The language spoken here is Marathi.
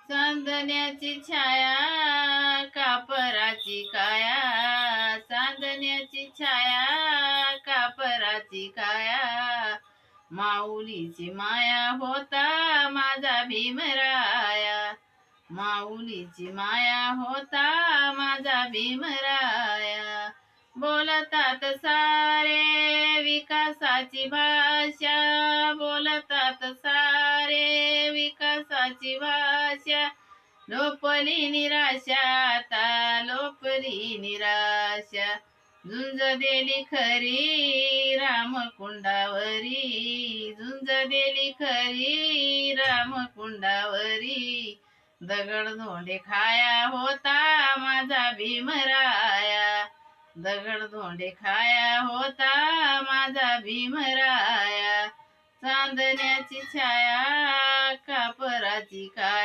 चांदण्याची छाया कापराची काया, चांदण्याची छाया कापराची काया, माऊलीची माया होता माझा भीमराया, माऊलीची माया होता माझा भीमराया. बोलतात सारे विकासाची भाषा, बोलतात सारे विकासाची भाषा, लोपली निराशा आता लोपली निराशा, झुंज दिली खरी रामकुंडावरी, झुंज दिली खरी रामकुंडावरी, दगडधोंडे खाया होता माझा भीमराया, दगडधोंडे खाया होता माझा भीमराया, चांदण्याची छाया कापराची काया.